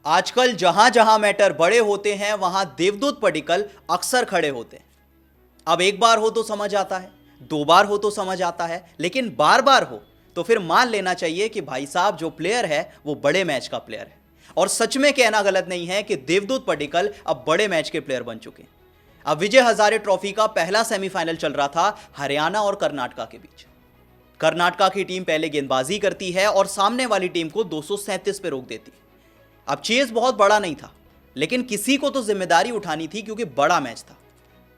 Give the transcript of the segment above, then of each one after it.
आजकल जहां जहां मैटर बड़े होते हैं वहां देवदूत पडिक्कल अक्सर खड़े होते हैं। अब एक बार हो तो समझ आता है, दो बार हो तो समझ आता है, लेकिन बार बार हो तो फिर मान लेना चाहिए कि भाई साहब जो प्लेयर है वो बड़े मैच का प्लेयर है। और सच में कहना गलत नहीं है कि देवदूत पडिक्कल अब बड़े मैच के प्लेयर बन चुके हैं। अब विजय हजारे ट्रॉफी का पहला सेमीफाइनल चल रहा था हरियाणा और कर्नाटका के बीच। कर्नाटका की टीम पहले गेंदबाजी करती है और सामने वाली टीम को 237 पे रोक देती है। अब चेज बहुत बड़ा नहीं था, लेकिन किसी को तो जिम्मेदारी उठानी थी क्योंकि बड़ा मैच था,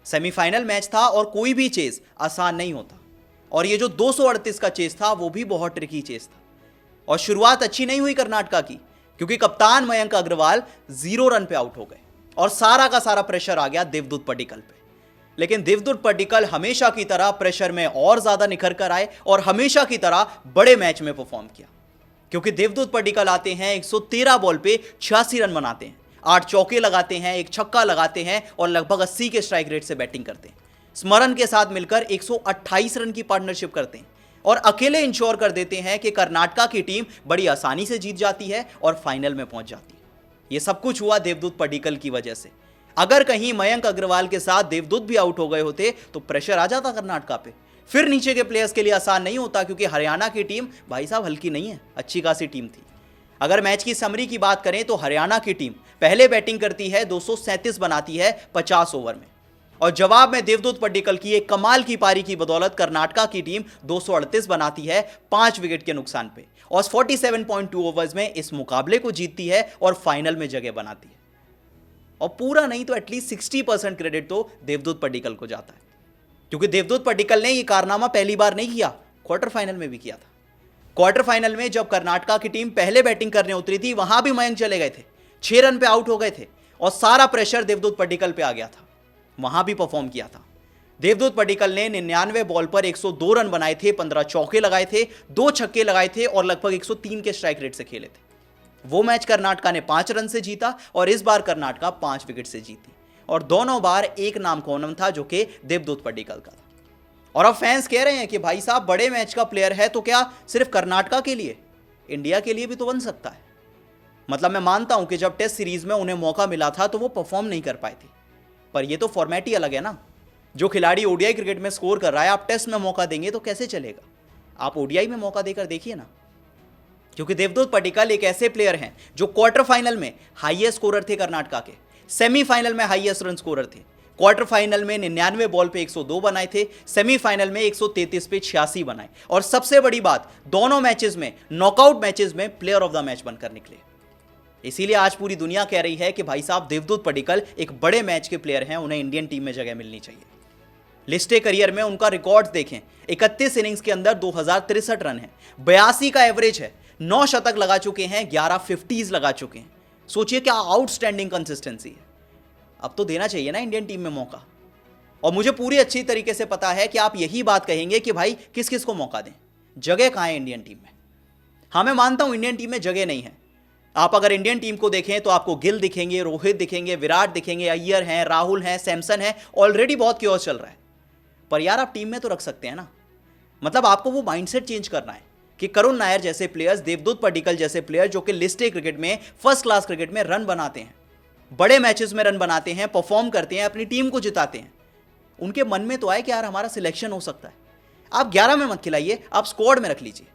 सेमीफाइनल मैच था और कोई भी चेज आसान नहीं होता। और ये जो 238 का चेज था वो भी बहुत ट्रिकी चेज था। और शुरुआत अच्छी नहीं हुई कर्नाटका की, क्योंकि कप्तान मयंक अग्रवाल 0 रन पे आउट हो गए और सारा का सारा प्रेशर आ गया देवदूत पडिक्कल पे। लेकिन देवदूत पडिक्कल हमेशा की तरह प्रेशर में और ज्यादा निखर कर आए और हमेशा की तरह बड़े मैच में परफॉर्म किया। क्योंकि देवदूत पडिक्कल आते हैं 113 बॉल पे 86 रन बनाते हैं, 8 चौके लगाते हैं, 1 छक्का लगाते हैं और लगभग 80 के स्ट्राइक रेट से बैटिंग करते हैं। स्मरण के साथ मिलकर 128 रन की पार्टनरशिप करते हैं और अकेले इंश्योर कर देते हैं कि कर्नाटका की टीम बड़ी आसानी से जीत जाती है और फाइनल में पहुंच जाती है। यह सब कुछ हुआ देवदूत पडिक्कल की वजह से। अगर कहीं मयंक अग्रवाल के साथ देवदूत भी आउट हो गए होते तो प्रेशर आ जाता कर्नाटका पे। फिर नीचे के प्लेयर्स के लिए आसान नहीं होता, क्योंकि हरियाणा की टीम भाई साहब हल्की नहीं है, अच्छी खासी टीम थी। अगर मैच की समरी की बात करें तो हरियाणा की टीम पहले बैटिंग करती है, 237 बनाती है 50 ओवर में, और जवाब में देवदूत पडिक्कल की एक कमाल की पारी की बदौलत कर्नाटका की टीम 238 बनाती है 5 विकेट के नुकसान पे और 47.2 ओवर्स में इस मुकाबले को जीतती है और फाइनल में जगह बनाती है। और पूरा नहीं तो एटलीस्ट 60% क्रेडिट तो देवदूत पडिक्कल को जाता है, क्योंकि देवदूत पडिक्कल ने यह कारनामा पहली बार नहीं किया, क्वार्टर फाइनल में भी किया था। क्वार्टर फाइनल में जब कर्नाटका की टीम पहले बैटिंग करने उतरी थी वहां भी मयंक चले गए थे, 6 रन पे आउट हो गए थे और सारा प्रेशर देवदूत पडिक्कल पे आ गया था। वहां भी परफॉर्म किया था। देवदूत पडिक्कल ने 99 बॉल पर 102 रन बनाए थे, 15 चौके लगाए थे, 2 छक्के लगाए थे और लगभग 103 के स्ट्राइक रेट से खेले थे। वो मैच कर्नाटका ने 5 रन से जीता और इस बार कर्नाटका 5 विकेट से जीती और दोनों बार एक नाम का ओनम था जो कि देवदूत पडिक्कल का था। और अब फैंस कह रहे हैं कि भाई साहब बड़े मैच का प्लेयर है तो क्या सिर्फ कर्नाटका के लिए, इंडिया के लिए भी तो बन सकता है। मतलब मैं मानता हूं कि जब टेस्ट सीरीज में उन्हें मौका मिला था तो वो परफॉर्म नहीं कर पाए थे, पर ये तो फॉर्मेट ही अलग है ना। जो खिलाड़ी ओडीआई क्रिकेट में स्कोर कर रहा है, आप टेस्ट में मौका देंगे तो कैसे चलेगा? आप ओडीआई में मौका देकर देखिए ना। क्योंकि देवदूत पडिक्कल एक ऐसे प्लेयर हैं जो क्वार्टर फाइनल में हाईएस्ट स्कोरर थे कर्नाटका के, सेमीफाइनल में हाईएस्ट रन स्कोरर थे। क्वार्टर फाइनल में 99 बॉल पे 102 बनाए थे, सेमीफाइनल में 133 पे 86 बनाए और सबसे बड़ी बात, दोनों मैचेस में, नॉकआउट मैचेस में प्लेयर ऑफ द मैच बनकर निकले। इसीलिए आज पूरी दुनिया कह रही है कि भाई साहब देवदूत पडिक्कल एक बड़े मैच के प्लेयर हैं, उन्हें इंडियन टीम में जगह मिलनी चाहिए। लिस्टे करियर में उनका रिकॉर्ड्स देखें, 31 इनिंग्स के अंदर 2063 रन है, 82 का एवरेज है, 9 शतक लगा चुके हैं, 11 50s लगा चुके हैं। सोचिए क्या आउटस्टैंडिंग कंसिस्टेंसी है। अब तो देना चाहिए ना इंडियन टीम में मौका। और मुझे पूरी अच्छी तरीके से पता है कि आप यही बात कहेंगे कि भाई किस किस को मौका दें, जगह कहां है इंडियन टीम में। हाँ, मैं मानता हूं इंडियन टीम में जगह नहीं है। आप अगर इंडियन टीम को देखें तो आपको गिल दिखेंगे, रोहित दिखेंगे, विराट दिखेंगे, अय्यर हैं, राहुल हैं, सैमसन है, ऑलरेडी बहुत क्योस चल रहा है। पर यार आप टीम में तो रख सकते हैं ना। मतलब आपको वो माइंडसेट चेंज करना है कि करुण नायर जैसे प्लेयर्स, देवदूत पडिक्कल जैसे प्लेयर जो कि लिस्ट ए क्रिकेट में, फर्स्ट क्लास क्रिकेट में रन बनाते हैं, बड़े मैचेस में रन बनाते हैं, परफॉर्म करते हैं, अपनी टीम को जिताते हैं, उनके मन में तो आए कि यार हमारा सिलेक्शन हो सकता है। आप 11 में मत खिलाइए, आप स्क्वाड में रख लीजिए।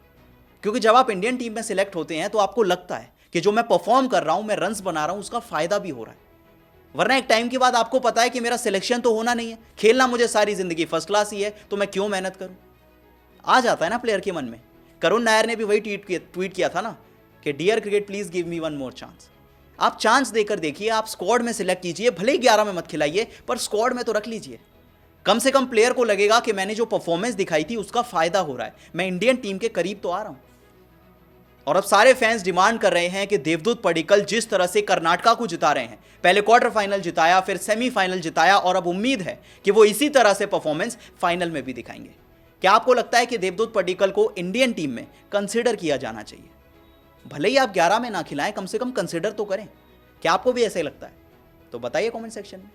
क्योंकि जब आप इंडियन टीम में सिलेक्ट होते हैं तो आपको लगता है कि जो मैं परफॉर्म कर रहा हूं, मैं रन्स बना रहा हूं, उसका फायदा भी हो रहा है। वरना एक टाइम के बाद आपको पता है कि मेरा सिलेक्शन तो होना नहीं है, खेलना मुझे सारी जिंदगी फर्स्ट क्लास ही है, तो मैं क्यों मेहनत करूं। आ जाता है ना प्लेयर के मन में। करुण नायर ने भी वही ट्वीट किया था ना कि dear cricket please give me one more chance. आप चांस देकर देखिए, आप स्क्वाड में सिलेक्ट कीजिए, भले ही 11 में मत खिलाइए, पर स्क्वाड में तो रख लीजिए। कम से कम प्लेयर को लगेगा कि मैंने जो परफॉर्मेंस दिखाई थी उसका फायदा हो रहा है, मैं इंडियन टीम के करीब तो आ रहा हूं। और अब सारे फैंस डिमांड कर रहे हैं कि देवदूत पडिक्कल जिस तरह से कर्नाटका को जिता रहे हैं, पहले क्वार्टर फाइनल जिताया, फिर सेमीफाइनल जिताया, और अब उम्मीद है कि वो इसी तरह से परफॉर्मेंस फाइनल में भी दिखाएंगे। क्या आपको लगता है कि देवदूत पडिक्कल को इंडियन टीम में कंसिडर किया जाना चाहिए? भले ही आप 11 में ना खिलाएं, कम से कम कंसिडर तो करें। क्या आपको भी ऐसा ही लगता है? तो बताइए कमेंट सेक्शन में।